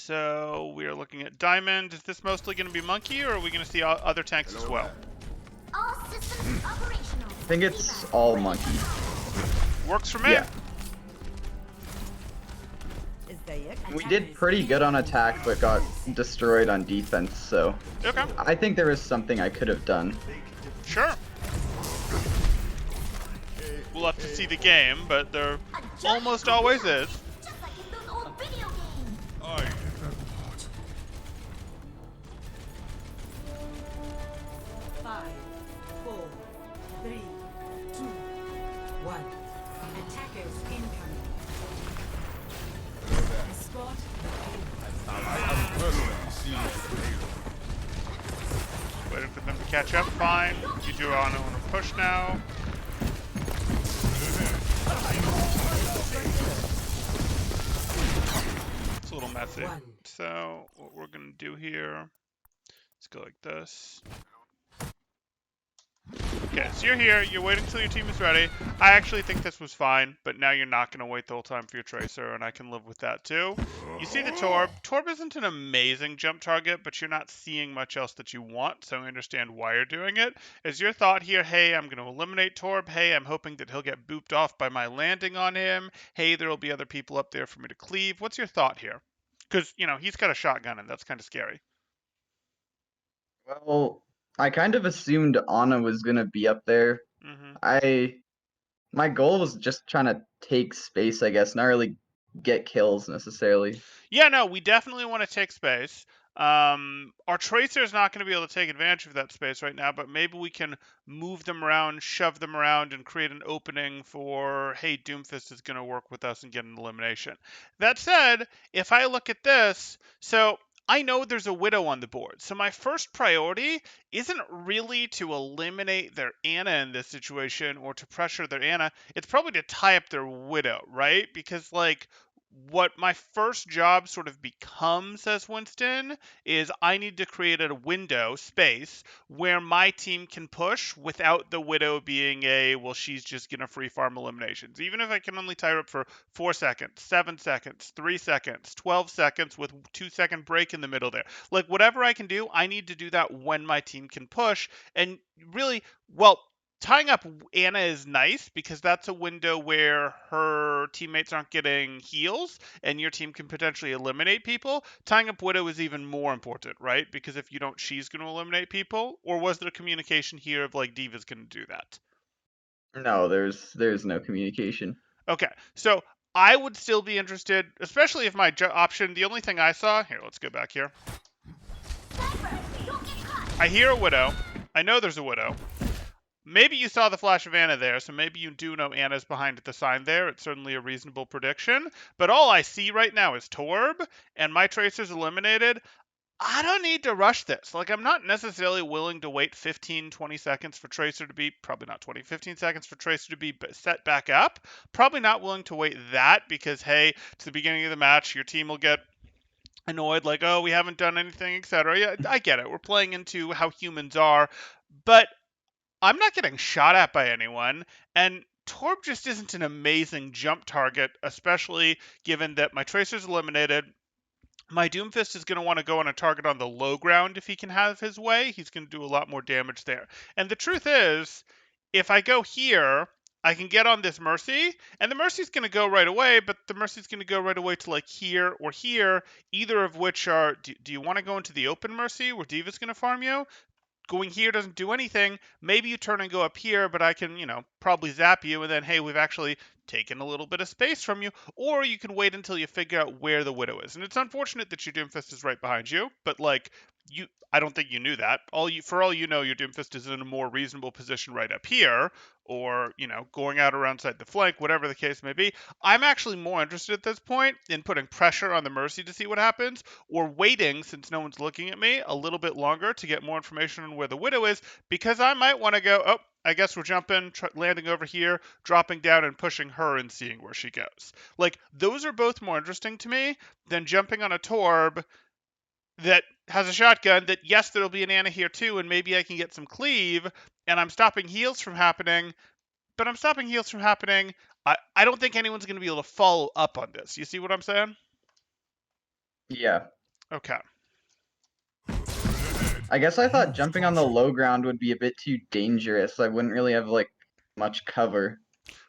So we are looking at Diamond. Is this mostly going to be Monkey, or are we going to see other tanks as well? All systems operational. I think it's all Monkey. Works for me. Yeah. We did pretty good on attack, but got destroyed on defense, so Okay. I think there was something I could have done. Sure. We'll have to see the game, but there almost always is. Just like in those old video games. 5, 4, 3, 2, 1. Attackers incoming. Escort Waiting for them to catch up. Fine. You do on a push now. It's a little messy. So what we're gonna do here, let's go like this. Okay, so you're here, you're waiting until your team is ready. I actually think this was fine, but now you're not going to wait the whole time for your Tracer, and I can live with that too. You see the Torb. Torb isn't an amazing jump target, but you're not seeing much else that you want, so I understand why you're doing it. Is your thought here, hey, I'm going to eliminate Torb, hey, I'm hoping that he'll get booped off by my landing on him, hey, there'll be other people up there for me to cleave. What's your thought here? Because, you know, he's got a shotgun, and that's kind of scary. Well, I kind of assumed Ana was gonna be up there. My goal was just trying to take space, I guess, not really get kills necessarily. Yeah, no, we definitely want to take space. Our Tracer is not going to be able to take advantage of that space right now, but maybe we can move them around, shove them around, and create an opening for, hey, Doomfist is going to work with us and get an elimination. That said, if I look at this, so I know there's a Widow on the board. So my first priority isn't really to eliminate their Ana in this situation or to pressure their Ana. It's probably to tie up their Widow, right? Because, like, what my first job sort of becomes as Winston is I need to create a window space where my team can push without the Widow being well, she's just going to free farm eliminations. Even if I can only tie her up for 4 seconds, 7 seconds, 3 seconds, 12 seconds with 2-second break in the middle there. Like, whatever I can do, I need to do that when my team can push. And really, well, tying up Ana is nice because that's a window where her teammates aren't getting heals and your team can potentially eliminate people. Tying up Widow is even more important, right? Because if you don't, she's going to eliminate people. Or was there communication here of like D.Va's going to do that? No, there's no communication. Okay, so I would still be interested, especially if my option, the only thing I saw, here, let's go back here. I hear a Widow. I know there's a Widow. Maybe you saw the flash of Ana there, so maybe you do know Ana's behind the sign there. It's certainly a reasonable prediction. But all I see right now is Torb, and my Tracer's eliminated. I don't need to rush this. Like, I'm not necessarily willing to wait 15, 20 seconds for Tracer to be, probably not 20, 15 seconds for Tracer to be set back up. Probably not willing to wait that because, hey, to the beginning of the match, your team will get annoyed, like, oh, we haven't done anything, etc. Yeah, I get it. We're playing into how humans are. But I'm not getting shot at by anyone, and Torb just isn't an amazing jump target, especially given that my Tracer's eliminated. My Doomfist is going to want to go on a target on the low ground if he can have his way. He's going to do a lot more damage there. And the truth is, if I go here, I can get on this Mercy, and the Mercy's going to go right away, but the Mercy's going to go right away to like here or here, either of which are, do you want to go into the open Mercy where D.Va's going to farm you? Going here doesn't do anything. Maybe you turn and go up here, but I can, probably zap you, and then, hey, we've actually taken a little bit of space from you. Or you can wait until you figure out where the Widow is. And it's unfortunate that your Doomfist is right behind you, but, like, I don't think you knew that. For all you know, your Doomfist is in a more reasonable position right up here, or, going out around side the flank, whatever the case may be. I'm actually more interested at this point in putting pressure on the Mercy to see what happens, or waiting, since no one's looking at me, a little bit longer to get more information on where the Widow is, because I might want to go, oh, I guess we're jumping, landing over here, dropping down and pushing her and seeing where she goes. Like, those are both more interesting to me than jumping on a Torb that has a shotgun that, yes, there'll be an Ana here too, and maybe I can get some cleave, and I'm stopping heals from happening, but I'm stopping heals from happening. I don't think anyone's going to be able to follow up on this. You see what I'm saying? Yeah. Okay. I guess I thought jumping on the low ground would be a bit too dangerous. I wouldn't really have like much cover.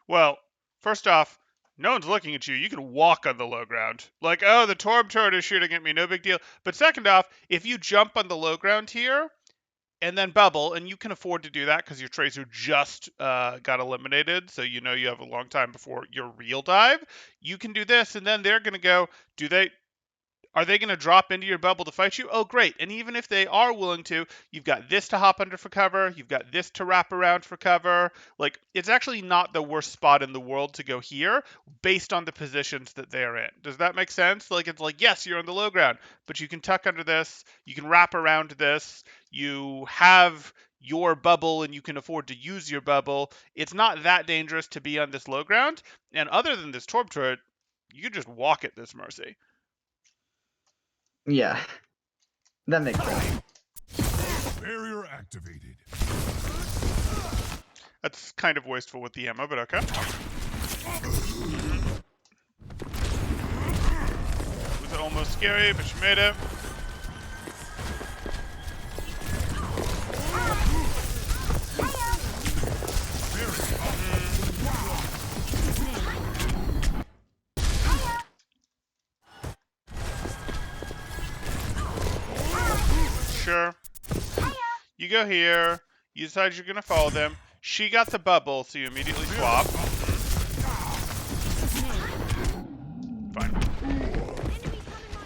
Well, first off, no one's looking at you. You can walk on the low ground. Like, oh, the Torb turret is shooting at me. No big deal. But second off, if you jump on the low ground here and then bubble, and you can afford to do that because your tracer just got eliminated, so you know you have a long time before your real dive, you can do this, and then they're going to go, are they going to drop into your bubble to fight you? Oh, great. And even if they are willing to, you've got this to hop under for cover. You've got this to wrap around for cover. Like, it's actually not the worst spot in the world to go here based on the positions that they're in. Does that make sense? Like, it's like, yes, you're on the low ground, but you can tuck under this. You can wrap around this. You have your bubble and you can afford to use your bubble. It's not that dangerous to be on this low ground. And other than this Torb turret, you can just walk at this Mercy. Yeah. That makes sense. Barrier activated. That's kind of wasteful with the ammo, but okay. It was almost scary, but she made it. Sure. You go here. You decide you're going to follow them. She got the bubble, so you immediately swap. Fine.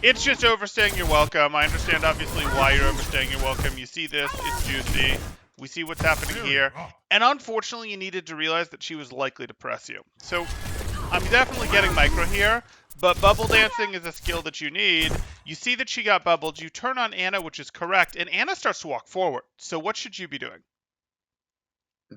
It's just overstaying your welcome. I understand, obviously, why you're overstaying your welcome. You see this. It's juicy. We see what's happening here. And unfortunately, you needed to realize that she was likely to press you. So I'm definitely getting micro here. But bubble dancing is a skill that you need. You see that she got bubbled. You turn on Anna, which is correct. And Anna starts to walk forward. So what should you be doing?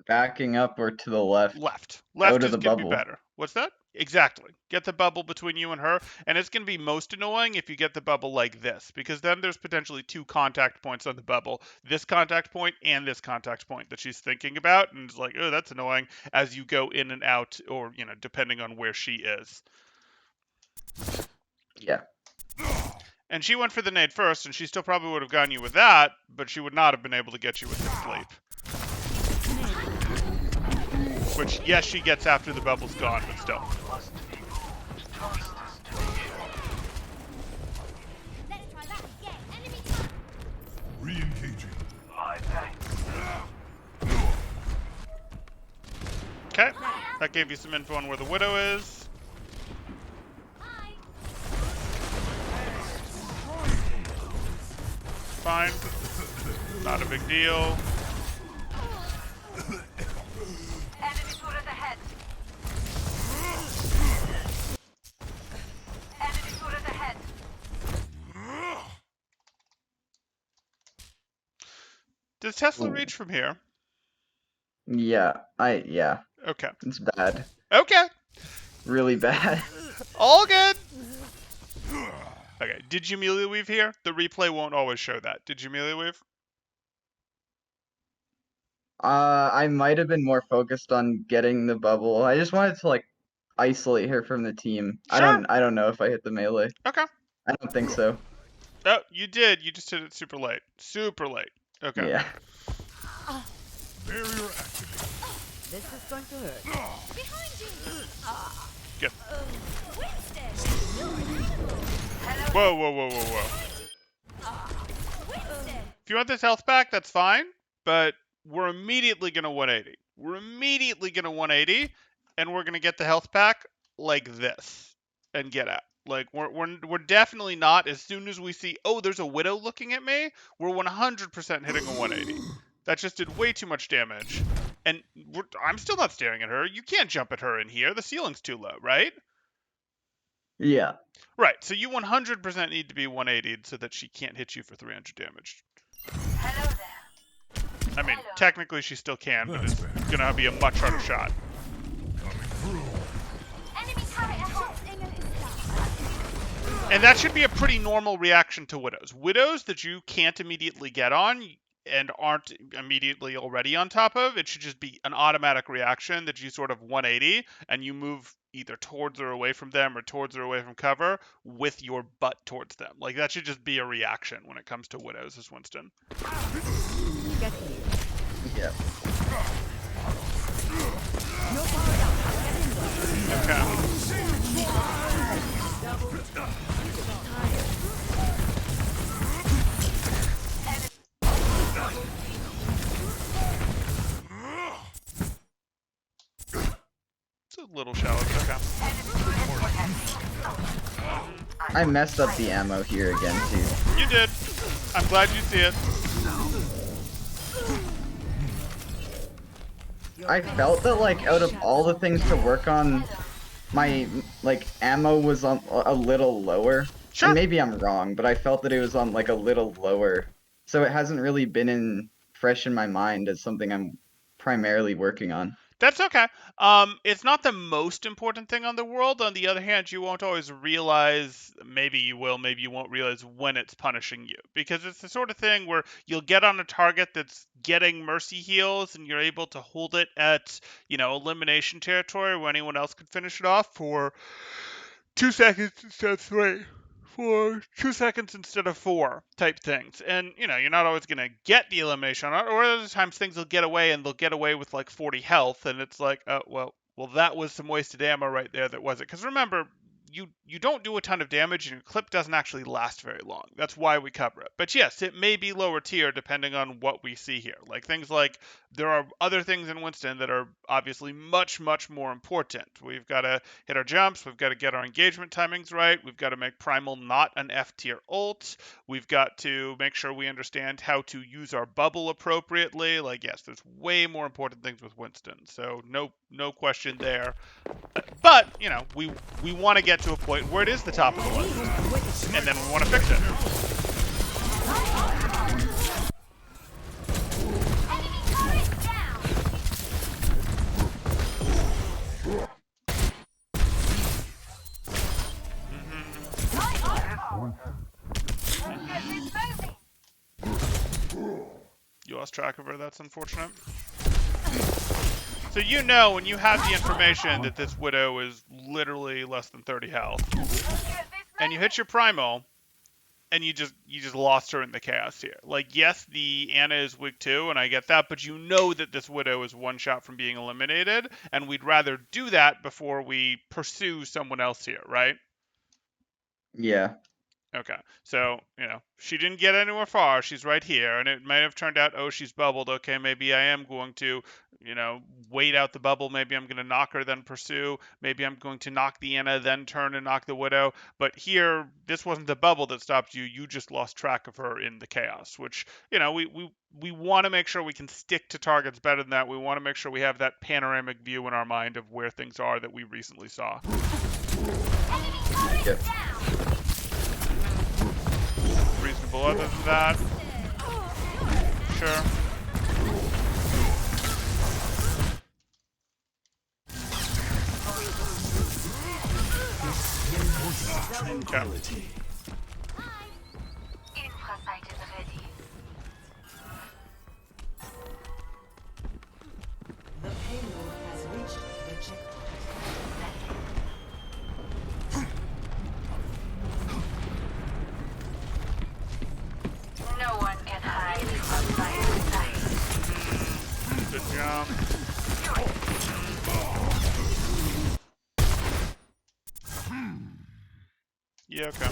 Backing up or to the left? Left. Go Left to is the going to be bubble. better. What's that? Exactly. Get the bubble between you and her. And it's going to be most annoying if you get the bubble like this. Because then there's potentially 2 contact points on the bubble. This contact point and this contact point that she's thinking about. And it's like, oh, that's annoying as you go in and out or, depending on where she is. Yeah. And she went for the nade first, and she still probably would have gotten you with that, but she would not have been able to get you with the sleep. Which, yes, she gets after the bubble's gone, but still. Let's try that again. Enemy target. Re-engaging. Okay, that gave you some info on where the Widow is. Hi. Fine. Not a big deal. Enemy turret ahead. Enemy turret ahead. Does Tesla Ooh. reach from here? Yeah. Yeah. Okay. It's bad. Okay. Really bad. All good. Okay. Did you melee weave here? The replay won't always show that. Did you melee weave? I might have been more focused on getting the bubble. I just wanted to like isolate her from the team. Sure. I don't know if I hit the melee. Okay. I don't think so. Oh, you did. You just hit it super late. Super late. Okay. Yeah. Barrier activated. This is going to hurt. Behind you. Good. Winston. You're incredible. Whoa, whoa, whoa, whoa, whoa. Winston. If you want this health back, that's fine, but we're immediately going to 180. We're immediately going to 180, and we're going to get the health pack like this and get out. Like, we're definitely not, as soon as we see, oh, there's a Widow looking at me, we're 100% hitting a 180. That just did way too much damage. And I'm still not staring at her. You can't jump at her in here. The ceiling's too low, right? Yeah. Right, so you 100% need to be 180'd so that she can't hit you for 300 damage. Hello there. I mean, technically she still can, but it's going to be a much harder shot. Coming through. Enemy turret ahead. Singer is down. And that should be a pretty normal reaction to Widows. Widows that you can't immediately get on, and aren't immediately already on top of. It should just be an automatic reaction that you sort of 180 and you move either towards or away from them or towards or away from cover with your butt towards them. Like that should just be a reaction when it comes to widows as Winston. Get here. Yeah. You're powered up. Get in there. Okay. It's a little shallow. Okay. I messed up the ammo here again too. You did. I'm glad you see it. I felt that like out of all the things to work on, my like ammo was on a little lower. Sure. And maybe I'm wrong, but I felt that it was on like a little lower. So it hasn't really been fresh in my mind as something I'm primarily working on. That's okay. It's not the most important thing on the world. On the other hand, you won't always realize, maybe you will, maybe you won't realize when it's punishing you. Because it's the sort of thing where you'll get on a target that's getting mercy heals and you're able to hold it at, elimination territory where anyone else could finish it off for 2 seconds instead of 3. For 2 seconds instead of 4 type things. And, you're not always going to get the elimination on it, or other times things will get away and they'll get away with like 40 health. And it's like, oh, well, that was some wasted ammo right there. That wasn't. Because remember, you don't do a ton of damage and your clip doesn't actually last very long. That's why we cover it. But yes, it may be lower tier depending on what we see here. Like things like there are other things in Winston that are obviously much, much more important. We've got to hit our jumps. We've got to get our engagement timings right. We've got to make Primal not an F tier ult. We've got to make sure we understand how to use our bubble appropriately. Like, yes, there's way more important things with Winston. So no question there. But, we want to get to a point where it is the top of the list. And then we want to fix it. Enemy turret down. You lost track of her. That's unfortunate. So when you have the information that this Widow is literally less than 30 health, and you hit your Primal, and you just lost her in the chaos here. Like, yes, the Ana is weak too, and I get that, but you know that this Widow is one shot from being eliminated, and we'd rather do that before we pursue someone else here, right? Yeah. Okay, so, she didn't get anywhere far. She's right here, and it may have turned out, oh, she's bubbled. Okay, maybe I am going to, wait out the bubble. Maybe I'm going to knock her, then pursue. Maybe I'm going to knock the Ana, then turn and knock the Widow. But here, this wasn't the bubble that stopped you. You just lost track of her in the chaos, which, we want to make sure we can stick to targets better than that. We want to make sure we have that panoramic view in our mind of where things are that we recently saw. Enemy turret Yep. down. Reasonable other than that. Sure. Okay. Infrasight is ready. The payload has reached the checkpoint. No one can hide from my sight. Good job. Yeah, okay.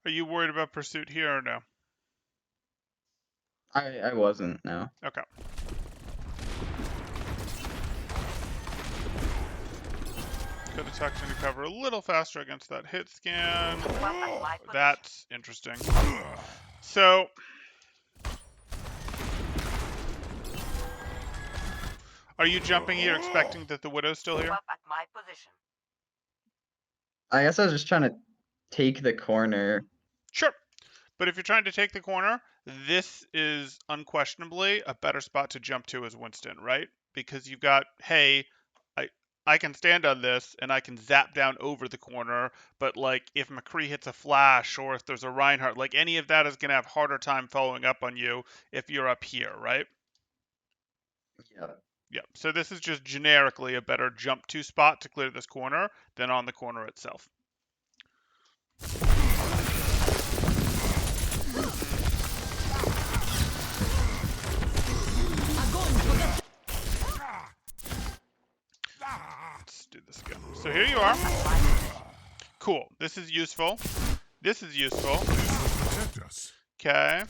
Are you worried about pursuit here or no? I wasn't, no. Okay. Could have tucked into cover a little faster against that hit scan. That's interesting. So, are you jumping here expecting that the Widow's still here? Up at my position. I guess I was just trying to take the corner. Sure. But if you're trying to take the corner, this is unquestionably a better spot to jump to as Winston, right? Because you've got, hey, I can stand on this and I can zap down over the corner, but like if McCree hits a flash or if there's a Reinhardt, like any of that is going to have harder time following up on you if you're up here, right? Yeah. Yeah. So this is just generically a better jump to spot to clear this corner than on the corner itself. Let's do this again. So here you are. Cool. This is useful. This is useful. Protect us. Okay.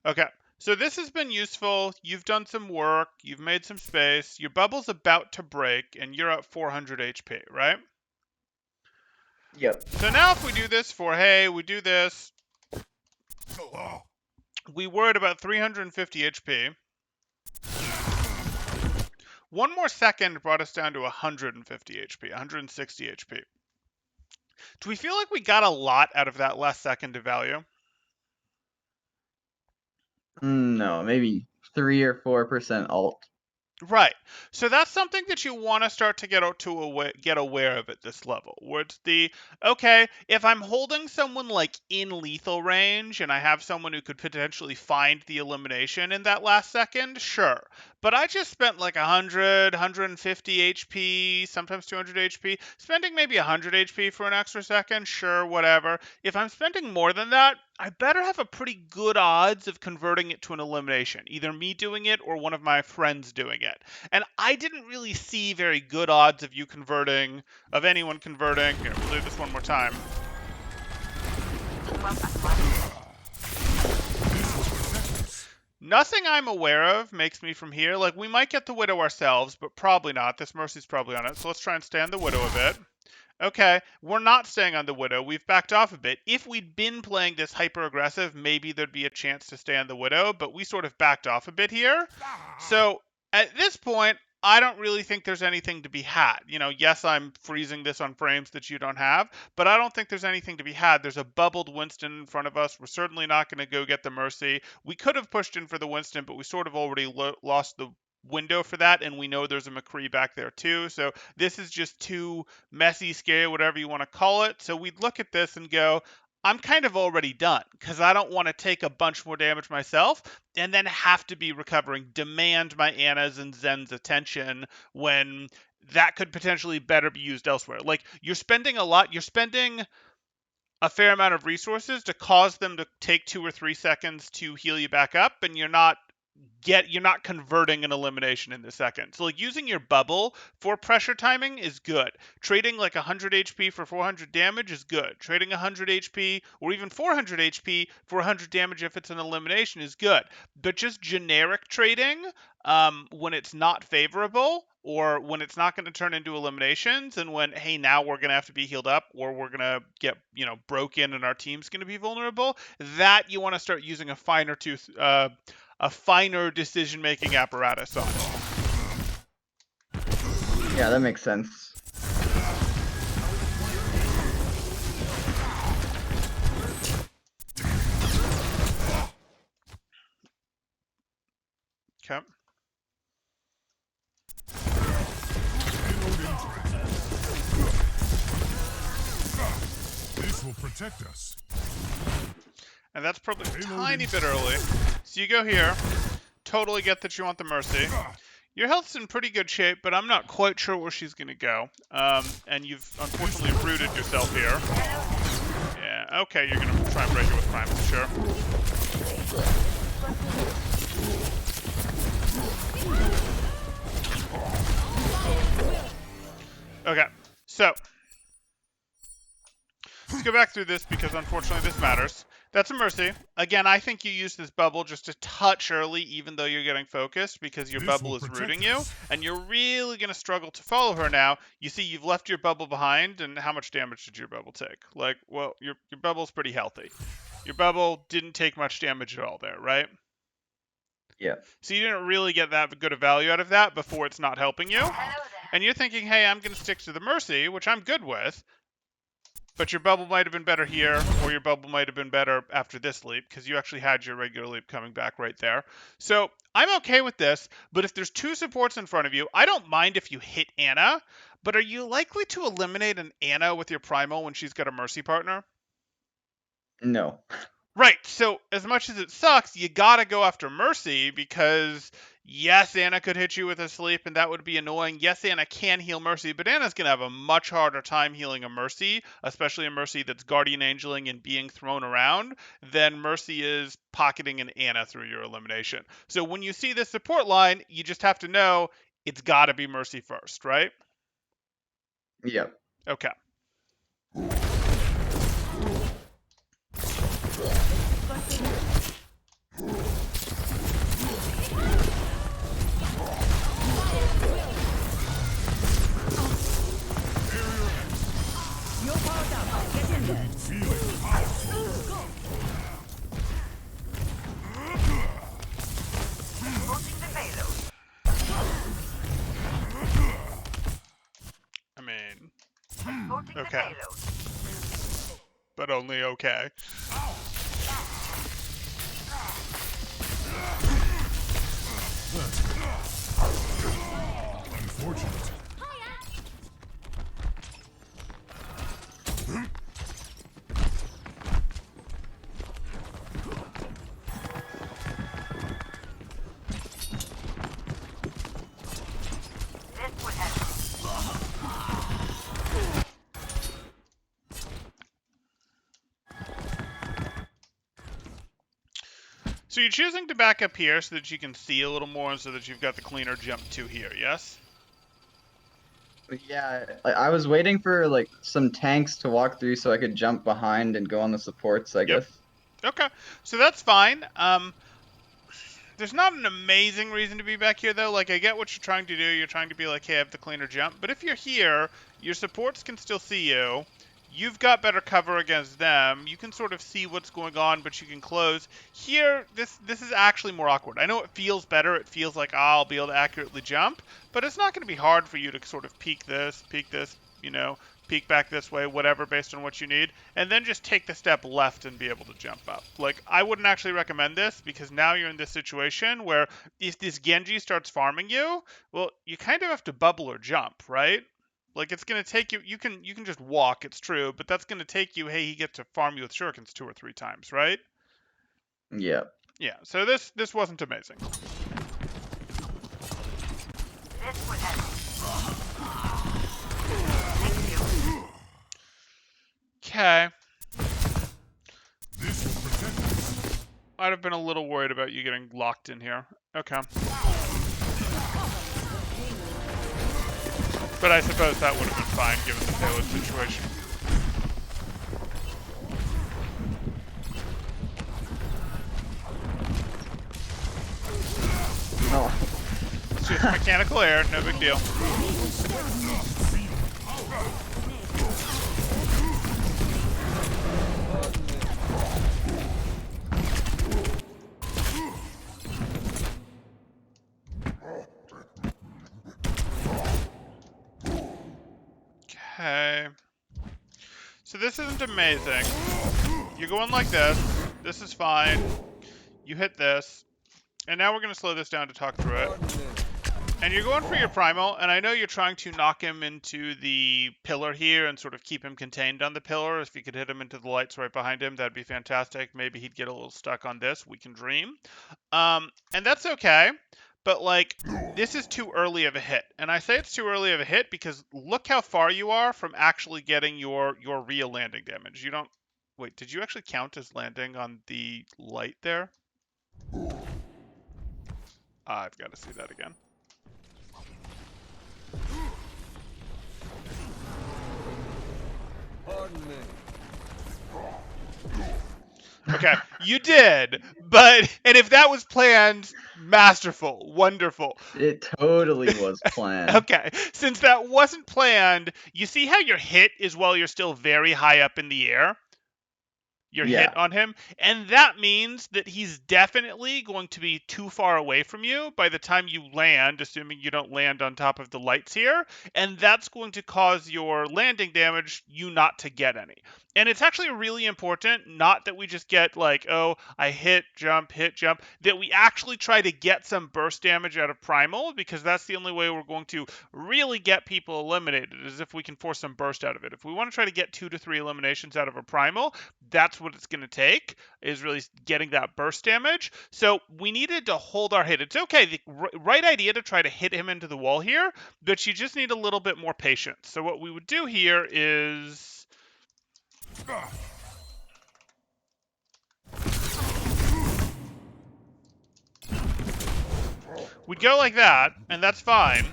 Okay. So this has been useful. You've done some work. You've made some space. Your bubble's about to break, and you're at 400 HP, right? Yep. So now if we do this for, hey, we do this, Oh, we were at about 350 HP. One more second brought us down to 150 HP, 160 HP. Do we feel like we got a lot out of that last second of value? No, maybe 3 or 4% alt. Right. So that's something that you want to start to get aware of at this level, where it's the, okay, if I'm holding someone like in lethal range and I have someone who could potentially find the elimination in that last second, sure. But I just spent like 100, 150 HP, sometimes 200 HP. Spending maybe 100 HP for an extra second, sure, whatever. If I'm spending more than that, I better have a pretty good odds of converting it to an elimination, either me doing it or one of my friends doing it. And I didn't really see very good odds of anyone converting. Here, we'll do this one more time. Nothing I'm aware of makes me from here. Like, we might get the Widow ourselves, but probably not. This Mercy's probably on it, so let's try and stay on the Widow a bit. Okay, we're not staying on the Widow. We've backed off a bit. If we'd been playing this hyper-aggressive, maybe there'd be a chance to stay on the Widow, but we sort of backed off a bit here. So, at this point, I don't really think there's anything to be had. You know, yes, I'm freezing this on frames that you don't have, but I don't think there's anything to be had. There's a bubbled Winston in front of us. We're certainly not going to go get the Mercy. We could have pushed in for the Winston, but we sort of already lost the window for that, and we know there's a McCree back there too. So this is just too messy, scary, whatever you want to call it. So we'd look at this and go, I'm kind of already done because I don't want to take a bunch more damage myself and then have to be recovering, demand my Anna's and Zen's attention when that could potentially better be used elsewhere. Like, you're spending a fair amount of resources to cause them to take 2 or 3 seconds to heal you back up, and you're not converting an elimination in the second. So like using your bubble for pressure timing is good. Trading like 100 HP for 400 damage is good. Trading 100 HP or even 400 HP for 100 damage if it's an elimination is good. But just generic trading when it's not favorable or when it's not going to turn into eliminations and when, hey, now we're going to have to be healed up or we're going to get, broken and our team's going to be vulnerable, that you want to start using a finer decision-making apparatus on it. Yeah, that makes sense. Okay. this will protect us. And that's probably a tiny bit early. So you go here. Totally get that you want the Mercy. Your health's in pretty good shape, but I'm not quite sure where she's going to go. And you've unfortunately rooted yourself here. Yeah, okay, you're going to try and break it with Primus, sure. Okay, so let's go back through this because unfortunately this matters. That's a Mercy. Again, I think you use this bubble just a touch early, even though you're getting focused, because your bubble is rooting you, and you're really going to struggle to follow her now. You see, you've left your bubble behind, and how much damage did your bubble take? Like, well, your bubble's pretty healthy. Your bubble didn't take much damage at all there, right? Yeah. So you didn't really get that good a value out of that before it's not helping you. And you're thinking, hey, I'm going to stick to the Mercy, which I'm good with. But your bubble might have been better here, or your bubble might have been better after this leap, because you actually had your regular leap coming back right there. So I'm okay with this, but if there's two supports in front of you, I don't mind if you hit Anna, but are you likely to eliminate an Anna with your primal when she's got a Mercy partner? No. Right, so as much as it sucks, you gotta go after Mercy because yes, Anna could hit you with a sleep and that would be annoying. Yes, Anna can heal Mercy, but Anna's gonna have a much harder time healing a Mercy, especially a Mercy that's guardian angeling and being thrown around, than Mercy is pocketing an Anna through your elimination. So when you see this support line, you just have to know it's gotta be Mercy first, right? Yep. Okay. Holding the payload. I mean, Holding the okay, payload. but only okay. Unfortunate. This would help. So you're choosing to back up here so that you can see a little more and so that you've got the cleaner jump to here, yes? Yeah, I was waiting for like some tanks to walk through so I could jump behind and go on the supports, I Yep. guess. Okay, so that's fine. There's not an amazing reason to be back here, though. Like, I get what you're trying to do. You're trying to be like, hey, I have the cleaner jump. But if you're here, your supports can still see you. You've got better cover against them. You can sort of see what's going on, but you can close. Here, this is actually more awkward. I know it feels better. It feels like, I'll be able to accurately jump. But it's not going to be hard for you to sort of peek this, you know, peek back this way, whatever, based on what you need, and then just take the step left and be able to jump up. Like, I wouldn't actually recommend this because now you're in this situation where if this Genji starts farming you, well, you kind of have to bubble or jump, right? Like, it's going to take you, you can just walk, it's true, but that's going to take you, hey, he gets to farm you with shurikens 2 or 3 times, right? Yeah. Yeah, so this wasn't amazing. This would help. Okay. This will protect us. I'd have been a little worried about you getting locked in here. Okay. But I suppose that would have been fine given the payload situation. Oh. It's just mechanical error, no big deal. Okay. So this isn't amazing. You're going like this. This is fine. You hit this. And now we're going to slow this down to talk through it. And you're going for your primal, and I know you're trying to knock him into the pillar here and sort of keep him contained on the pillar. If you could hit him into the lights right behind him, that'd be fantastic. Maybe he'd get a little stuck on this. We can dream. And that's okay. But, like, this is too early of a hit. And I say it's too early of a hit because look how far you are from actually getting your real landing damage. You don't... Wait, did you actually count as landing on the light there? I've got to see that again. Pardon me. Okay, you did, and if that was planned, masterful, wonderful. It totally was planned. Okay, since that wasn't planned, you see how your hit is while you're still very high up in the air? your Yeah. hit on him, and that means that he's definitely going to be too far away from you by the time you land, assuming you don't land on top of the lights here, and that's going to cause your landing damage you not to get any. And it's actually really important, not that we just get like, oh, I hit, jump, that we actually try to get some burst damage out of Primal, because that's the only way we're going to really get people eliminated, is if we can force some burst out of it. If we want to try to get 2 to 3 eliminations out of a Primal, that's what it's going to take, is really getting that burst damage. So we needed to hold our hit. It's okay, the right idea to try to hit him into the wall here, but you just need a little bit more patience. So what we would do here is... we'd go like that, and that's fine.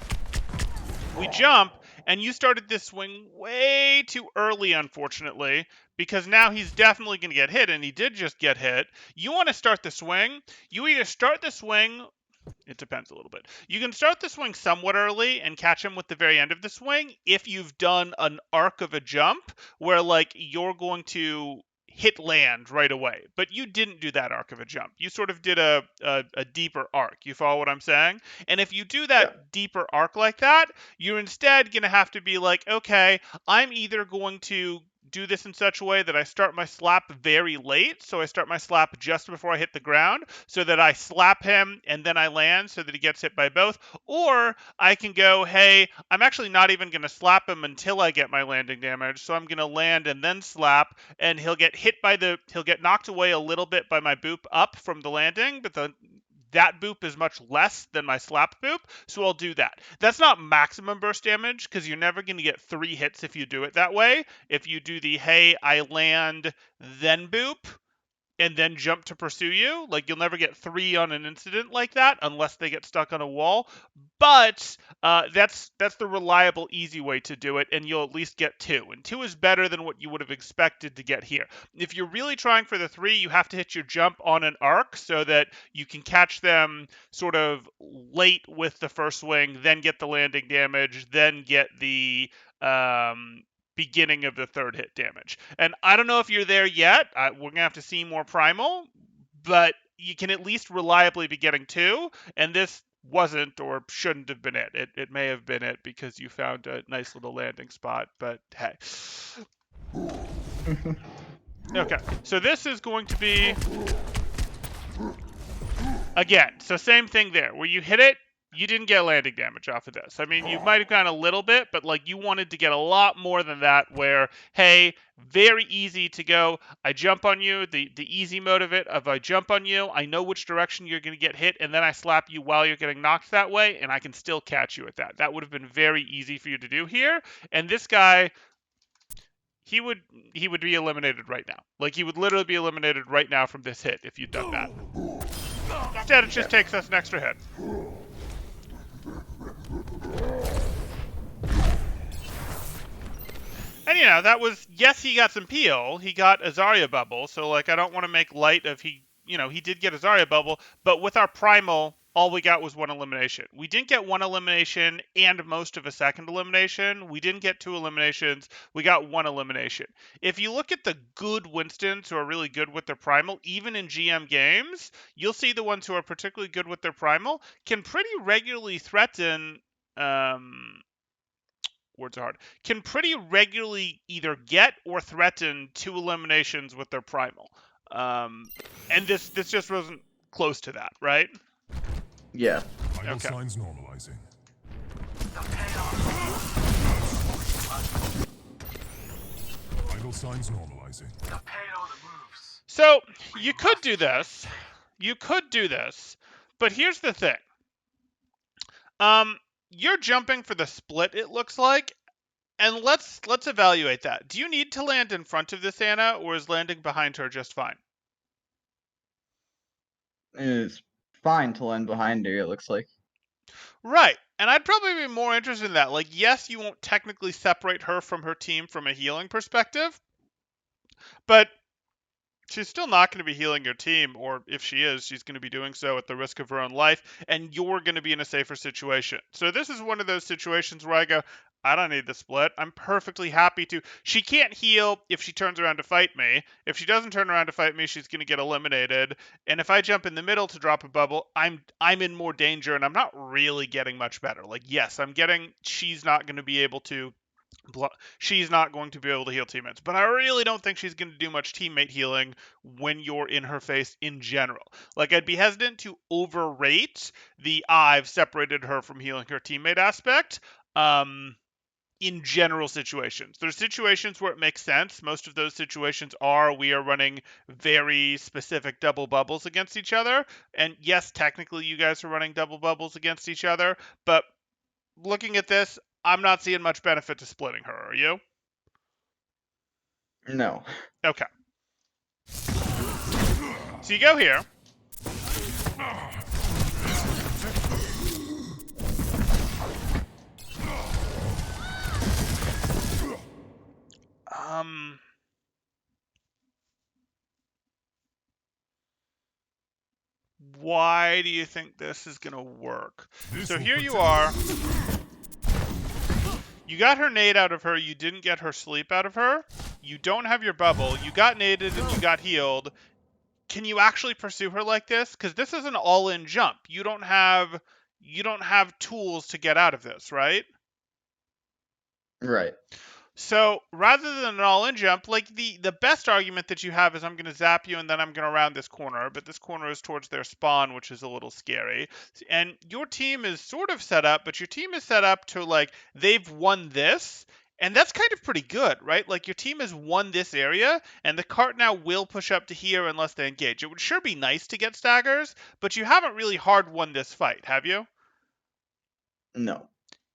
We jump, and you started this swing way too early, unfortunately, because now he's definitely going to get hit, and he did just get hit. You want to start the swing. You either start the swing... it depends a little bit. You can start the swing somewhat early and catch him with the very end of the swing if you've done an arc of a jump where, like, you're going to hit land right away. But you didn't do that arc of a jump. You sort of did a deeper arc. You follow what I'm saying? And if you do that Yeah. deeper arc like that, you're instead going to have to be like, okay, I'm either going to do this in such a way that I start my slap very late, so I start my slap just before I hit the ground, so that I slap him and then I land so that he gets hit by both, or I can go, hey, I'm actually not even going to slap him until I get my landing damage, so I'm going to land and then slap, and he'll get knocked away a little bit by my boop up from the landing, but that boop is much less than my slap boop, so I'll do that. That's not maximum burst damage, because you're never going to get 3 hits if you do it that way. If you do the, hey, I land, then boop, and then jump to pursue you, like, you'll never get 3 on an incident like that, unless they get stuck on a wall. But that's the reliable, easy way to do it, and you'll at least get 2. And 2 is better than what you would have expected to get here. If you're really trying for the 3, you have to hit your jump on an arc so that you can catch them sort of late with the first swing, then get the landing damage, then get the beginning of the third hit damage. And I don't know if you're there yet. We're going to have to see more Primal, but you can at least reliably be getting 2, and this wasn't or shouldn't have been it. It may have been it because you found a nice little landing spot, but hey. Okay, so this is going to be... again, so same thing there. Where you hit it, you didn't get landing damage off of this. I mean, you might have gotten a little bit, but like you wanted to get a lot more than that where, hey, very easy to go, I jump on you, the easy mode of it, I jump on you, I know which direction you're going to get hit, and then I slap you while you're getting knocked that way, and I can still catch you at that. That would have been very easy for you to do here, and this guy... he would be eliminated right now. Like, he would literally be eliminated right now from this hit if you'd done that. Instead, it just takes us an extra hit. And, you know, that was... yes, he got some peel. He got a Zarya bubble, so, like, I don't want to make light of he did get a Zarya bubble, but with our Primal, all we got was 1 elimination. We didn't get 1 elimination and most of a second elimination. We didn't get 2 eliminations. We got 1 elimination. If you look at the good Winstons who are really good with their Primal, even in GM games, you'll see the ones who are particularly good with their Primal can pretty regularly threaten... words are hard, can pretty regularly either get or threaten 2 eliminations with their Primal. And this just wasn't close to that, right? Yeah. Vital Okay. signs normalizing. Vital signs normalizing. So, you could do this. You could do this. But here's the thing. You're jumping for the split, it looks like. And let's evaluate that. Do you need to land in front of this Anna, or is landing behind her just fine? It's fine to land behind her, it looks like. Right. And I'd probably be more interested in that. Like, yes, you won't technically separate her from her team from a healing perspective, but She's still not going to be healing your team, or if she is, she's going to be doing so at the risk of her own life, and you're going to be in a safer situation. So this is one of those situations where I go, I don't need the split. I'm perfectly happy to. She can't heal if she turns around to fight me. If she doesn't turn around to fight me, she's going to get eliminated. And if I jump in the middle to drop a bubble, I'm in more danger, and I'm not really getting much better. Like, yes, I'm getting. She's not going to be able to she's not going to be able to heal teammates. But I really don't think she's going to do much teammate healing when you're in her face in general. Like, I'd be hesitant to overrate the I've separated her from healing her teammate aspect. In general situations. There's situations where it makes sense. Most of those situations are we are running very specific double bubbles against each other. And yes, technically you guys are running double bubbles against each other, but looking at this, I'm not seeing much benefit to splitting her, are you? No. Okay. So you go here. Why do you think this is gonna work? So here you are. You got her nade out of her. You didn't get her sleep out of her. You don't have your bubble. You got naded and you got healed. Can you actually pursue her like this? Because this is an all-in jump. You don't have tools to get out of this, right? Right. So rather than an all-in jump, like the best argument that you have is I'm going to zap you and then I'm going to round this corner, but this corner is towards their spawn, which is a little scary. And your team is sort of set up, but your team is set up to like they've won this. And that's kind of pretty good, right? Like your team has won this area, and the cart now will push up to here unless they engage. It would sure be nice to get staggers, but you haven't really hard won this fight, have you? No.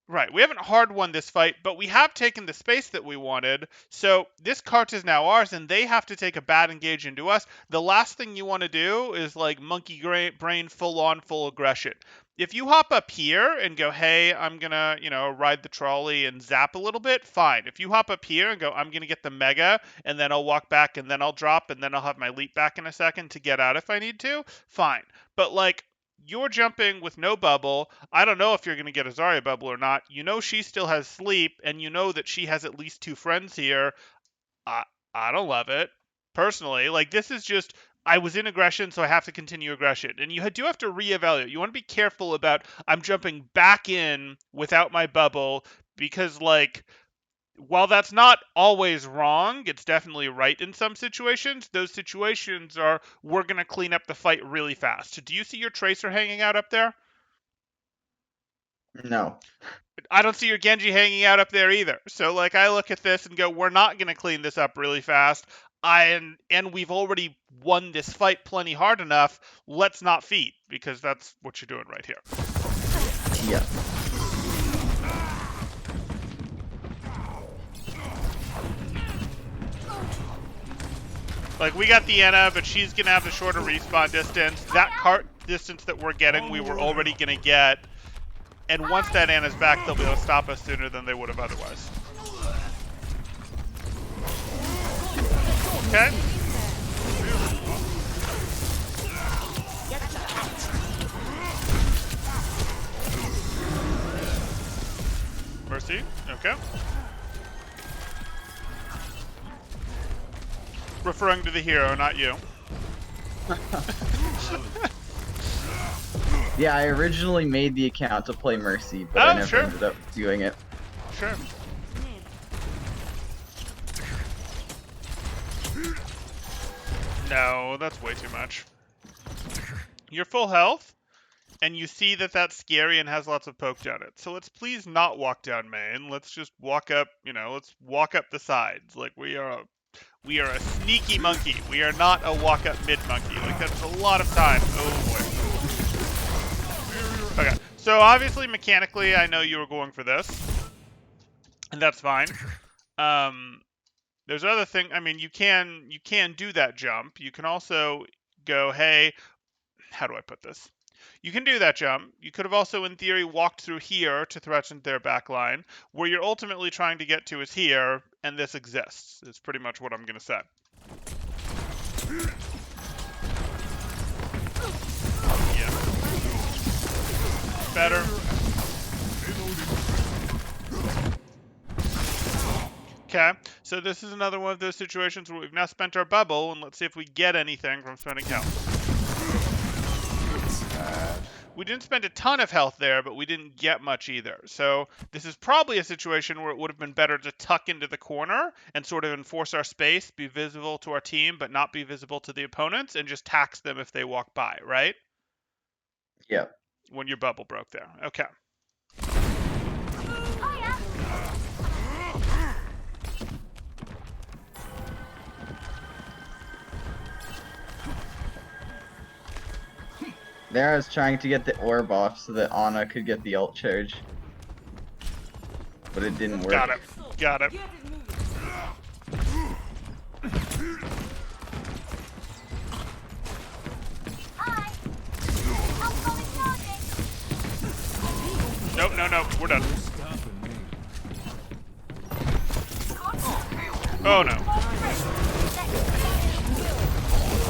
Right, we haven't hard won this fight, but we have taken the space that we wanted, so this cart is now ours, and they have to take a bad engage into us. The last thing you want to do is, like, monkey brain full-on, full aggression. If you hop up here and go, hey, I'm gonna, ride the trolley and zap a little bit, fine. If you hop up here and go, I'm gonna get the mega, and then I'll walk back, and then I'll drop, and then I'll have my leap back in a second to get out if I need to, fine. But, like, you're jumping with no bubble. I don't know if you're going to get a Zarya bubble or not. You know she still has sleep, and you know that she has at least 2 friends here. I don't love it. Personally, like, this is just, I was in aggression, so I have to continue aggression. And you do have to reevaluate. You want to be careful about, I'm jumping back in without my bubble, because, like, while that's not always wrong, it's definitely right in some situations. Those situations are, we're going to clean up the fight really fast. Do you see your Tracer hanging out up there? No. I don't see your Genji hanging out up there either. So, like, I look at this and go, we're not going to clean this up really fast. And we've already won this fight plenty hard enough. Let's not feed, because that's what you're doing right here. Yeah. Like, we got the Anna, but she's going to have the shorter respawn distance. That cart distance that we're getting, we were already going to get. And once that Anna's back, they'll be able to stop us sooner than they would have otherwise. Okay. Mercy. Okay. Referring to the hero, not you. Yeah, I originally made the account to play Mercy, but I never sure. ended up doing it. Sure. No, that's way too much. You're full health, and you see that that's scary and has lots of poke down it. So let's please not walk down main. Let's just walk up, let's walk up the sides. Like, we are a sneaky monkey. We are not a walk up mid monkey. Like, that's a lot of time. Oh boy. Okay. So obviously mechanically I know you were going for this. And that's fine. There's other thing, I mean, you can do that jump. You can also go, hey, how do I put this? You can do that jump. You could have also, in theory, walked through here to threaten their backline. Where you're ultimately trying to get to is here, and this exists. Is pretty much what I'm going to say. Yeah. Better. Okay, so this is another one of those situations where we've now spent our bubble, and let's see if we get anything from spending health. We didn't spend a ton of health there, but we didn't get much either. So this is probably a situation where it would have been better to tuck into the corner and sort of enforce our space, be visible to our team, but not be visible to the opponents, and just tax them if they walk by, right? Yeah. When your bubble broke there. Okay. Fire! There I was trying to get the orb off so that Ana could get the ult charge. But it didn't work. Got it. Got it. Get it moving. Hi! Outgoing target! Nope, no, we're done. Oh no.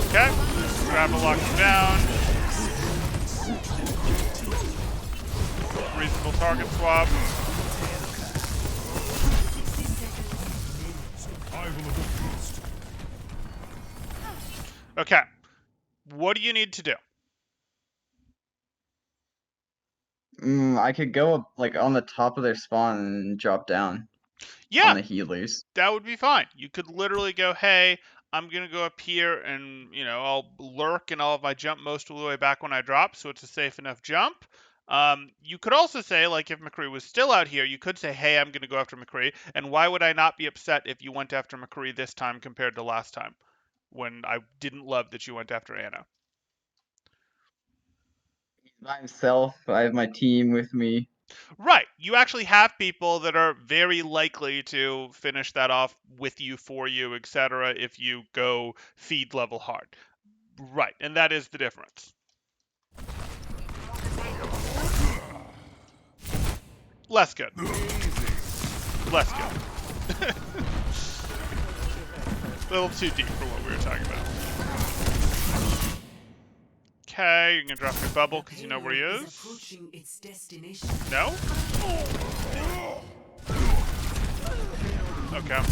Okay. Grab a lock him down. Reasonable target swap. Okay. What do you need to do? I could go up, like, on the top of their spawn and drop down Yeah, on the healers. that would be fine. You could literally go, hey, I'm going to go up here and, I'll lurk and I'll have my jump most of the way back when I drop, so it's a safe enough jump. You could also say, like, if McCree was still out here, you could say, hey, I'm going to go after McCree, and why would I not be upset if you went after McCree this time compared to last time, when I didn't love that you went after Anna? By himself, I have my team with me. Right. You actually have people that are very likely to finish that off with you, for you, etc. if you go feed level hard. Right. And that is the difference. Less good. Less good. A little too deep for what we were talking about. Okay, you're gonna drop your bubble because you know where he Payload is. approaching its destination. No? Okay.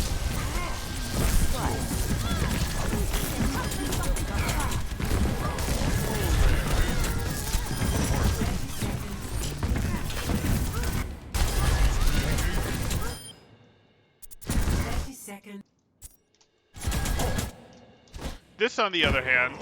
This, on the other hand,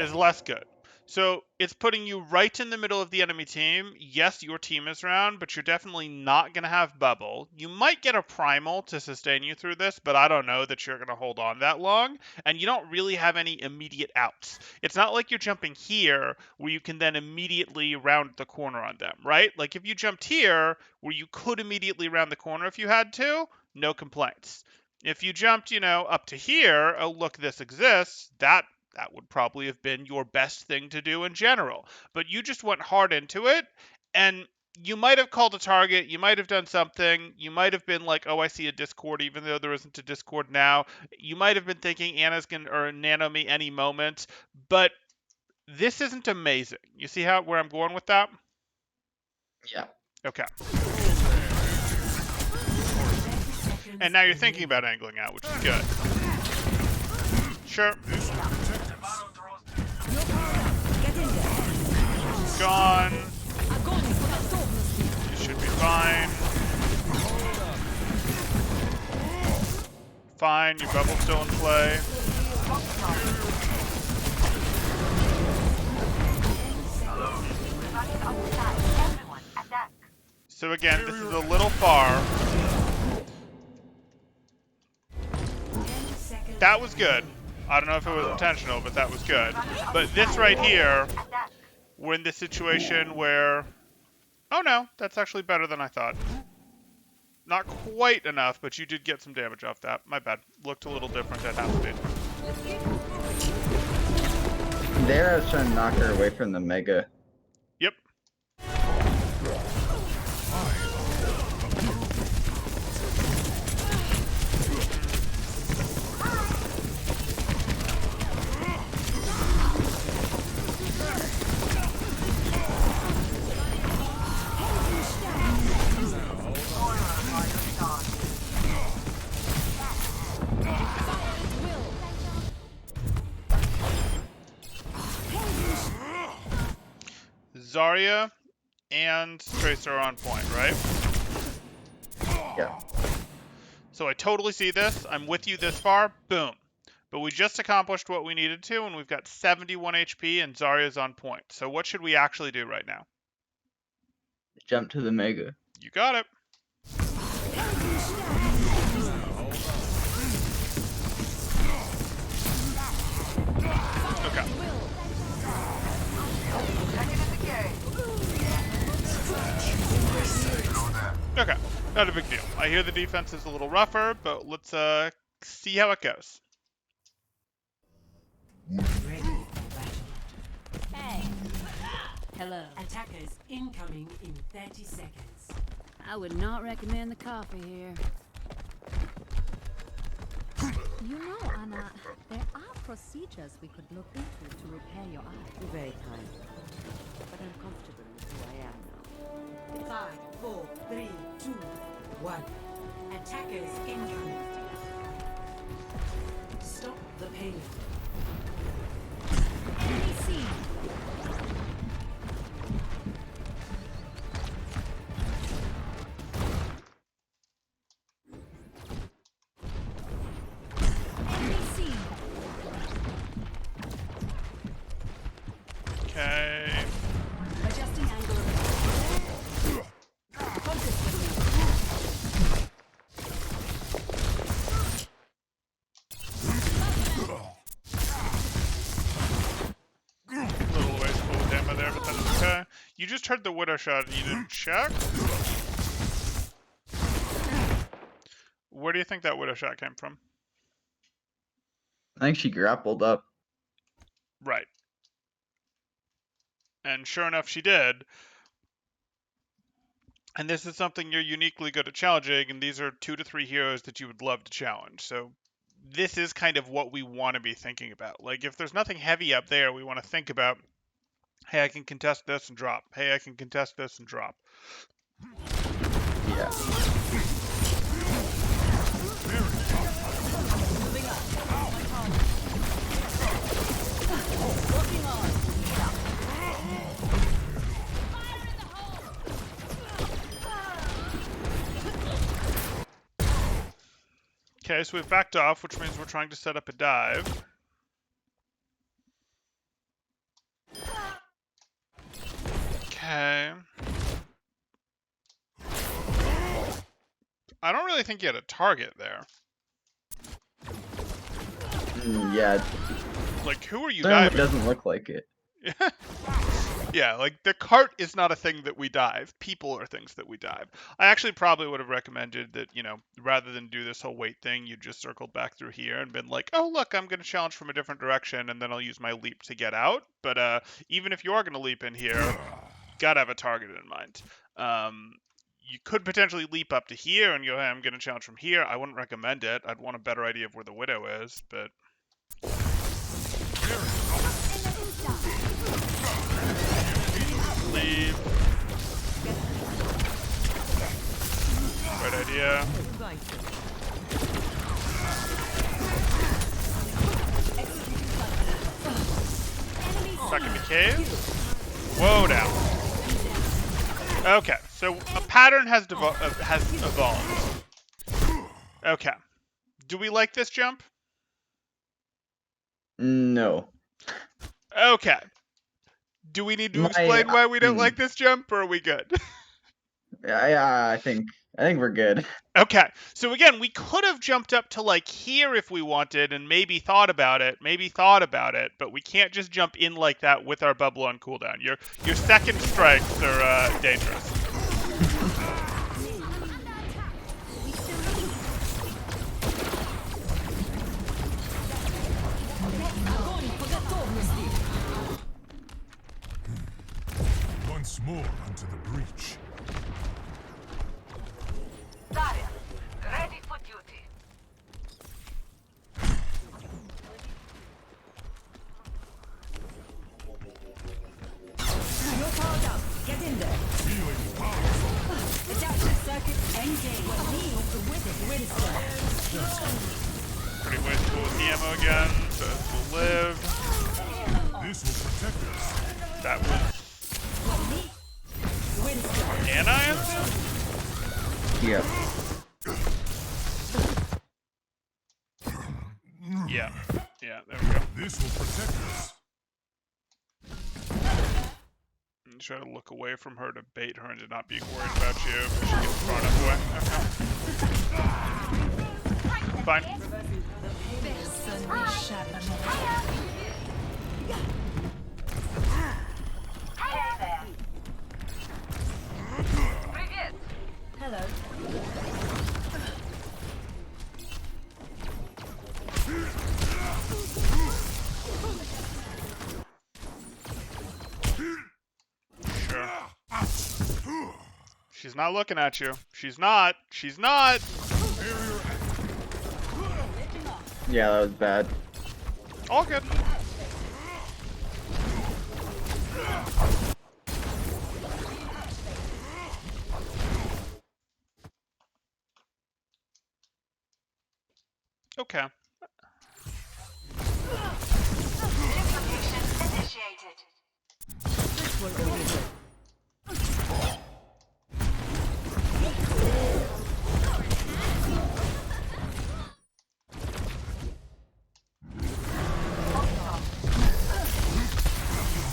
is less good. So it's putting you right in the middle of the enemy team. Yes, your team is round, but you're definitely not going to have bubble. You might get a primal to sustain you through this, but I don't know that you're going to hold on that long. And you don't really have any immediate outs. It's not like you're jumping here where you can then immediately round the corner on them, right? Like if you jumped here where you could immediately round the corner if you had to, no complaints. If you jumped, up to here, oh, look, this exists, that would probably have been your best thing to do in general. But you just went hard into it, and you might have called a target, you might have done something, you might have been like, oh, I see a Discord, even though there isn't a Discord now. You might have been thinking Anna's going to nano me any moment, but this isn't amazing. You see where I'm going with that? Yeah. Okay. And now you're thinking about angling out, which is good. Sure. Gone. You should be fine. Fine, your bubble's still in play. So again, this is a little far. That was good. I don't know if it was intentional, but that was good. But this right here, we're in this situation where... Oh no, that's actually better than I thought. Not quite enough, but you did get some damage off that. My bad. Looked a little different at half speed. There I was trying to knock her away from the Mega. Yep. Zarya and Tracer are on point, right? Yeah. So I totally see this. I'm with you this far. Boom. But we just accomplished what we needed to, and we've got 71 HP, and Zarya's on point. So what should we actually do right now? Jump to the Mega. You got it. Okay. Okay, not a big deal. I hear the defense is a little rougher, but let's see how it goes. Ready for battle. Hey, Hello. Attackers incoming in 30 seconds. I would not recommend the coffee here. you know, Anna, there are procedures we could look into to repair your eye. You're very kind. But I'm comfortable with who I am now. 5, 4, 3, 2, 1. Attackers incoming. Stop the payload. Enemy seen. Enemy seen. Okay. Adjusting angle of attack. Focus with me. A little ways full of ammo there, but that's okay. You just heard the Widow shot and you didn't check? Where do you think that Widow shot came from? I think she grappled up. Right. And sure enough, she did. And this is something you're uniquely good at challenging, and these are 2 to 3 heroes that you would love to challenge. So this is kind of what we want to be thinking about. Like, if there's nothing heavy up there, we want to think about, hey, I can contest this and drop. Hey, I can contest this and drop. Yeah. Working on. Okay, so we've backed off, which means we're trying to set up a dive. Okay. I don't really think you had a target there. Yeah. Like, who are you Certainly diving? doesn't look like it. Yeah, like the cart is not a thing that we dive. People are things that we dive. I actually probably would have recommended that, you know, rather than do this whole wait thing, you just circled back through here and been like, oh, look, I'm going to challenge from a different direction, and then I'll use my leap to get out. But even if you are going to leap in here, got to have a target in mind. You could potentially leap up to here and go, hey, I'm going to challenge from here. I wouldn't recommend it. I'd want a better idea of where the Widow is, but... Leave. Right idea. Back in the cave. Whoa, down. Okay, so a pattern has evolved. Okay. Do we like this jump? No. Okay. Do we need to explain why we don't like this jump, or are we good? Yeah, I think we're good. Okay, so again, we could have jumped up to like here if we wanted and maybe thought about it, but we can't just jump in like that with our bubble on cooldown. Your second strikes are dangerous. Once more unto the breach. Zarya, ready for duty. You're powered up. Get in there. Feeling powerful. Adaptive circuit engage. Winston. Pretty wasteful with the ammo again, so this will live. This will protect us. That was Anna, I assume? Yeah. Yeah. Yeah, there we go. This will protect us. And try to look away from her to bait her into not being worried about you. She gets far enough away. Okay. Fine. Personne n'échappe à mon Hey there. Привет. Hello. Sure. She's not looking at you. She's not. She's not. Yeah, that was bad. All good. Okay. Dislocation initiated. This will only do.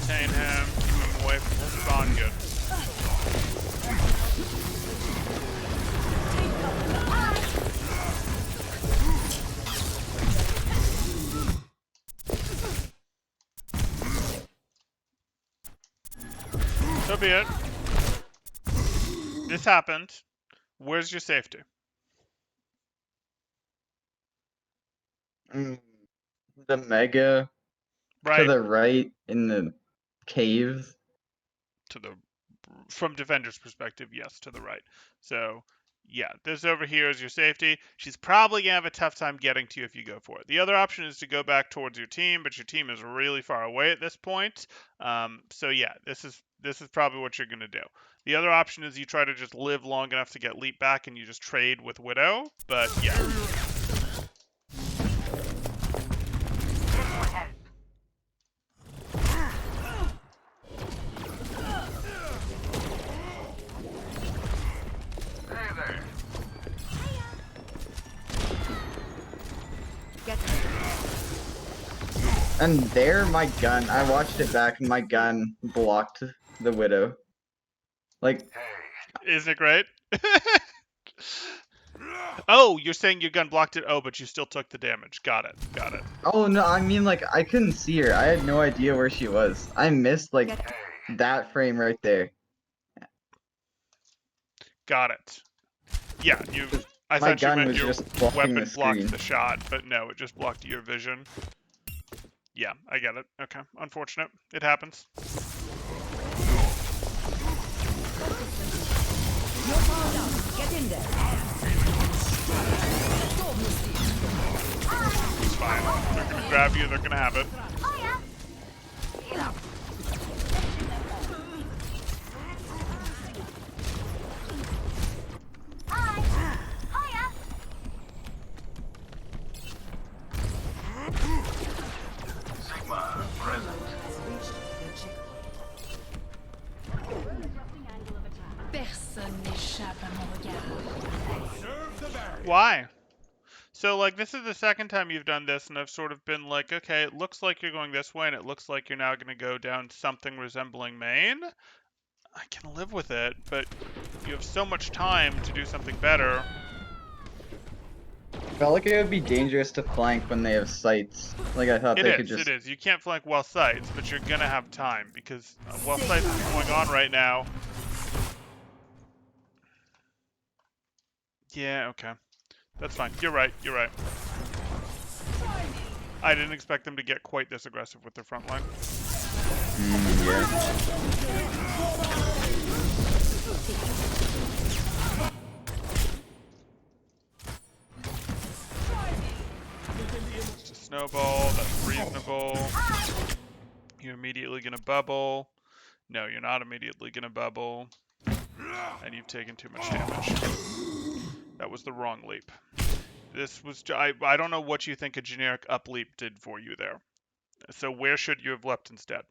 Contain him. Keep him away from the spawn. Good. So be it. This happened. Where's your safety? The mega to Right the right in the cave. to the from defender's perspective, yes, to the right. So yeah, this over here is your safety. She's probably gonna have a tough time getting to you if you go for it. The other option is to go back towards your team, but your team is really far away at this point. So yeah, this is probably what you're gonna do. The other option is you try to just live long enough to get leap back and you just trade with Widow. But yeah. This will help. Hey there. Get And there, my gun. I watched it back, and my gun blocked the widow. Like, Hey. Isn't it great? Oh, you're saying your gun blocked it. Oh, but you still took the damage. Got it. Got it. oh no, I mean, like, I couldn't see her. I had no idea where she was. I missed, like, Hey. that frame right there. Got it. Yeah, you. I My thought you gun meant was your just blocking weapon the blocked screen. the shot, but no, it just blocked your vision. Yeah, I get it. Okay, unfortunate. It happens. You're powered up. Get in there. It's fine. They're gonna grab you. They're gonna have it. Oh yeah. Heal up. Hi. Hiya. Sigma present. Personne n'échappe à mon regard. Why? So, like, this is the second time you've done this, and I've sort of been like, okay, it looks like you're going this way, and it looks like you're now going to go down something resembling main. I can live with it, but you have so much time to do something better. Felt like it would be dangerous to flank when they have sights. Like, I thought It they could is, just. it is. You can't flank while sights, but you're going to have time, because while sights is going on right now. Yeah, okay. That's fine. You're right, you're right. I didn't expect them to get quite this aggressive with their front line. Yeah. Just a snowball, that's reasonable. You're immediately gonna bubble. No, you're not immediately gonna bubble. And you've taken too much damage. That was the wrong leap. This was, I don't know what you think a generic up leap did for you there. So where should you have leapt instead?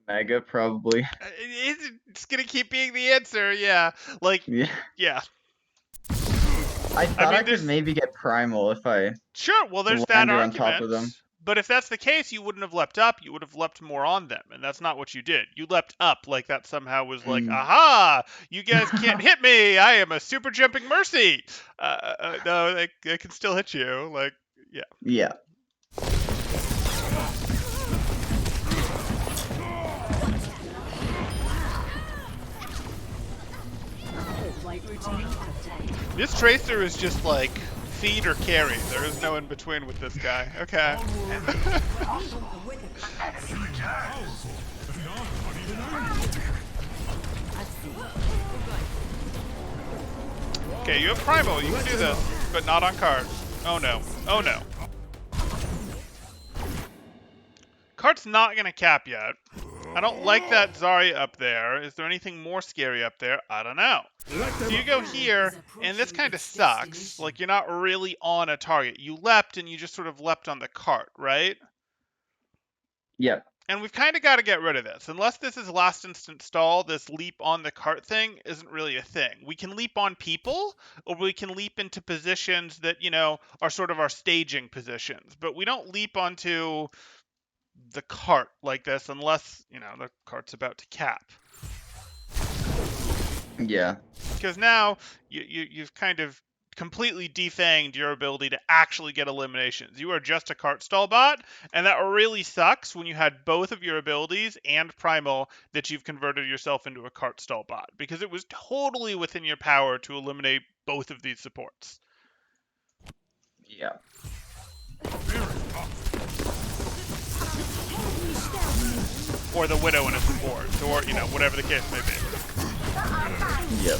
Mega, probably. It's gonna keep being the answer, yeah. Like, Yeah. yeah. I thought I, mean, could there's maybe get primal if I sure. Well, there's that landed on top argument. of them. But if that's the case, you wouldn't have leapt up. You would have leapt more on them, and that's not what you did. You leapt up like that somehow was like, Mm. aha! You guys can't hit me. I am a super jumping mercy. No, they can still hit you. Like, yeah. Yeah. Flight routine. This Tracer is just like feed or carry. There is no in between with this guy. Okay. Okay, you have Primal. You can do this, but not on cards. Oh no. Oh no. Card's not gonna cap yet. I don't like that Zarya up there. Is there anything more scary up there? I don't know. So you go here, and this kind of sucks. Like, you're not really on a target. You leapt, and you just sort of leapt on the cart, right? Yep. And we've kind of got to get rid of this. Unless this is last instant stall, this leap on the cart thing isn't really a thing. We can leap on people, or we can leap into positions that, you know, are sort of our staging positions. But we don't leap onto the cart like this unless, you know, the cart's about to cap. Yeah. Because now you've kind of completely defanged your ability to actually get eliminations. You are just a cart stall bot, and that really sucks when you had both of your abilities and primal that you've converted yourself into a cart stall bot, because it was totally within your power to eliminate both of these supports. Yeah. Or the Widow in a support, or, you know, whatever the case may be. Yep.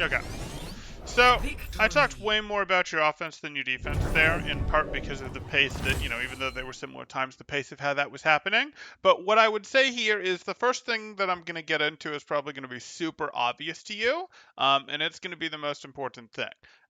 Okay. So, I talked way more about your offense than your defense there, in part because of the pace that, you know, even though they were similar times, the pace of how that was happening. But what I would say here is the first thing that I'm going to get into is probably going to be super obvious to you, and it's going to be the most important thing.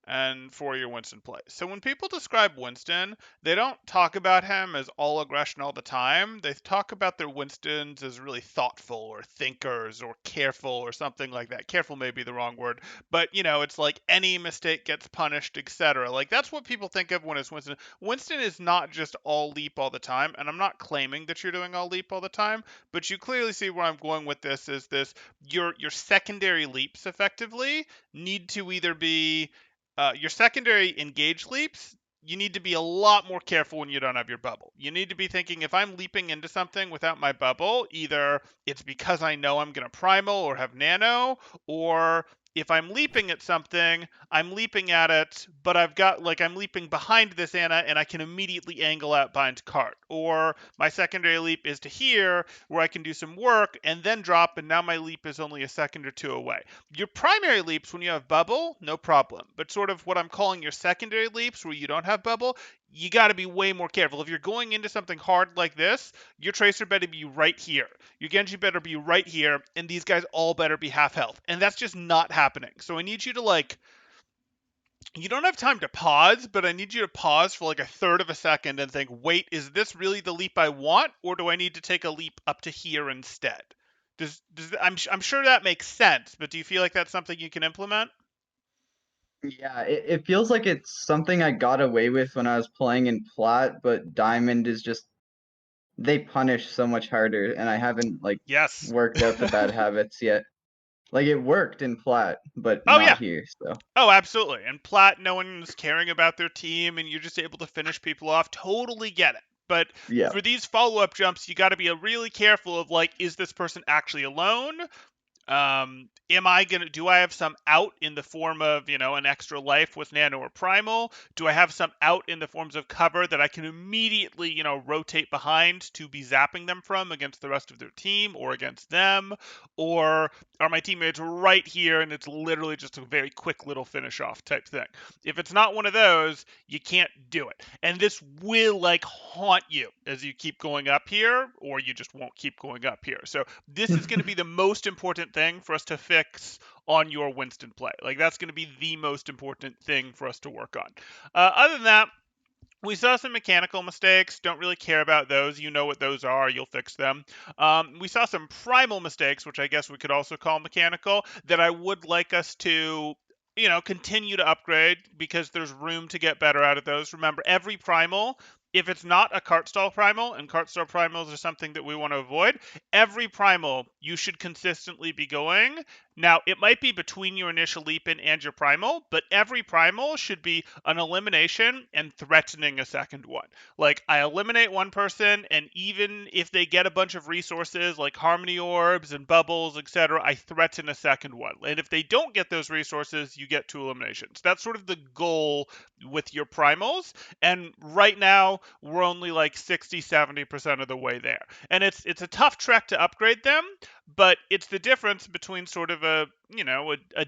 And for your Winston plays. So when people describe Winston, they don't talk about him as all aggression all the time. They talk about their Winstons as really thoughtful or thinkers or careful or something like that. Careful may be the wrong word, but you know, it's like any mistake gets punished, etc. Like that's what people think of when it's Winston. Winston is not just all leap all the time, and I'm not claiming that you're doing all leap all the time, but you clearly see where I'm going with this is this your secondary leaps effectively need to either be your secondary engage leaps, you need to be a lot more careful when you don't have your bubble. You need to be thinking, if I'm leaping into something without my bubble, either it's because I know I'm going to primal or have nano, or if I'm leaping at something, I'm leaping at it, but I've got, like, I'm leaping behind this Anna and I can immediately angle out behind cart. Or my secondary leap is to here where I can do some work and then drop, and now my leap is only a second or two away. Your primary leaps when you have bubble, no problem. But sort of what I'm calling your secondary leaps where you don't have bubble, you got to be way more careful. If you're going into something hard like this, your Tracer better be right here. Your Genji better be right here, and these guys all better be half health. And that's just not happening. So I need you to, like, you don't have time to pause, but I need you to pause for like a third of a second and think, wait, is this really the leap I want, or do I need to take a leap up to here instead? I'm sure that makes sense, but do you feel like that's something you can implement? Yeah, it feels like it's something I got away with when I was playing in Plat, but Diamond is just they punish so much harder, and I haven't like Yes. worked out the bad habits yet. Like it worked in Plat, but Oh, not yeah. here. So Oh, absolutely. And Plat, no one's caring about their team, and you're just able to finish people off. Totally get it. But yeah, for these follow-up jumps, you got to be really careful of, like, is this person actually alone? Do I have some out in the form of, an extra life with Nano or Primal? Do I have some out in the forms of cover that I can immediately, rotate behind to be zapping them from against the rest of their team or against them? Or are my teammates right here and it's literally just a very quick little finish off type thing? If it's not one of those, you can't do it. And this will haunt you as you keep going up here, or you just won't keep going up here. So this is going to be the most important thing for us to fix on your Winston play. That's going to be the most important thing for us to work on. Other than that, we saw some mechanical mistakes. Don't really care about those. You know what those are. You'll fix them. We saw some primal mistakes, which I guess we could also call mechanical, that I would like us to continue to upgrade because there's room to get better out of those. Remember, every primal, if it's not a cart stall primal, and cart stall primals are something that we want to avoid, every primal you should consistently be going. Now, it might be between your initial leap in and your primal, but every primal should be an elimination and threatening a second one. I eliminate one person, and even if they get a bunch of resources like harmony orbs and bubbles, etc., I threaten a second one. And if they don't get those resources, you get 2 eliminations. That's sort of the goal with your primals. And right now, we're only 60-70% of the way there. And it's a tough trek to upgrade them, but it's the difference between sort of a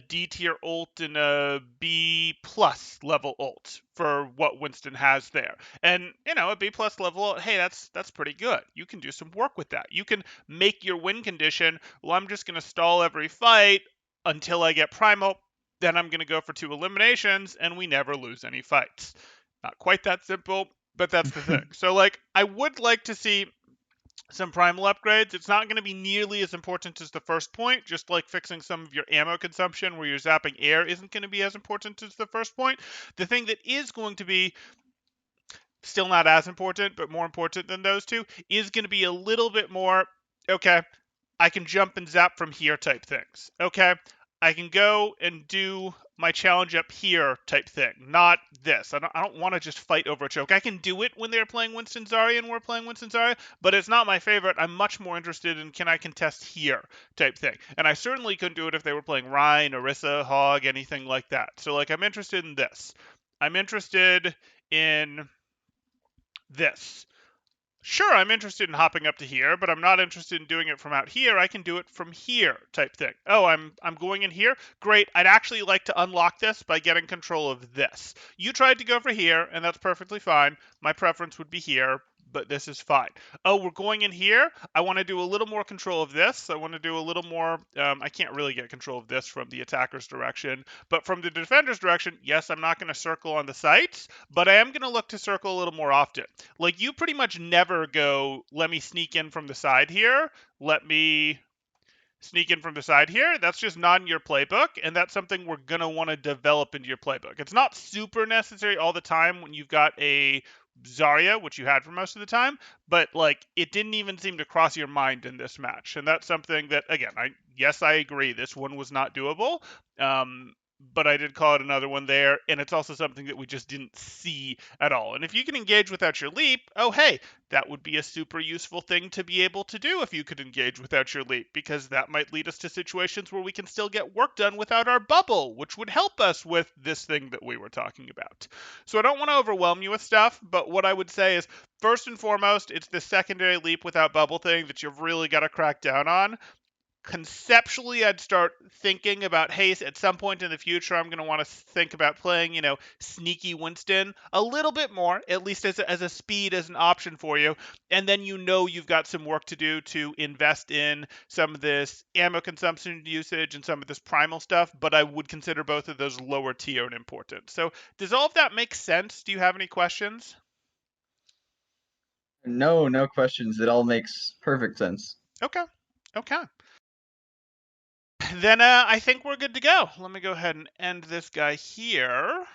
D tier ult and a B plus level ult for what Winston has there. And a B plus level ult, hey, that's pretty good. You can do some work with that. You can make your win condition, well, I'm just going to stall every fight until I get primal, then I'm going to go for 2 eliminations, and we never lose any fights. Not quite that simple, but that's the thing. So I would like to see some primal upgrades. It's not going to be nearly as important as the first point, just like fixing some of your ammo consumption where you're zapping air isn't going to be as important as the first point. The thing that is going to be still not as important, but more important than those two, is going to be a little bit more, okay, I can jump and zap from here type things. Okay, I can go and do my challenge up here type thing, not this. I don't want to just fight over a choke. I can do it when they're playing Winston Zarya and we're playing Winston Zarya, but it's not my favorite. I'm much more interested in can I contest here type thing. And I certainly couldn't do it if they were playing Rhine, Orisa, Hog, anything like that. So I'm interested in this. I'm interested in this. Sure, I'm interested in hopping up to here, but I'm not interested in doing it from out here. I can do it from here type thing. Oh, I'm going in here? Great. I'd actually like to unlock this by getting control of this. You tried to go for here, and that's perfectly fine. My preference would be here, but this is fine. Oh, we're going in here? I want to do a little more control of this. I want to do a little more, I can't really get control of this from the attacker's direction, but from the defender's direction, yes, I'm not going to circle on the sites, but I am going to look to circle a little more often. You pretty much never go, let me sneak in from the side here, let me sneak in from the side here. That's just not in your playbook, and that's something we're going to want to develop into your playbook. It's not super necessary all the time when you've got a Zarya, which you had for most of the time, but it didn't even seem to cross your mind in this match. And that's something that, again, I agree, this one was not doable. But I did call it another one there, and it's also something that we just didn't see at all. And if you can engage without your leap, oh hey, that would be a super useful thing to be able to do if you could engage without your leap, because that might lead us to situations where we can still get work done without our bubble, which would help us with this thing that we were talking about. So I don't want to overwhelm you with stuff, but what I would say is, first and foremost, it's the secondary leap without bubble thing that you've really got to crack down on. Conceptually, I'd start thinking about, hey, at some point in the future, I'm going to want to think about playing, sneaky Winston a little bit more, at least as a speed, as an option for you. And then you've got some work to do to invest in some of this ammo consumption usage and some of this primal stuff, but I would consider both of those lower tier and important. So does all of that make sense? Do you have any questions? No questions. It all makes perfect sense. Okay. Then I think we're good to go. Let me go ahead and end this guy here.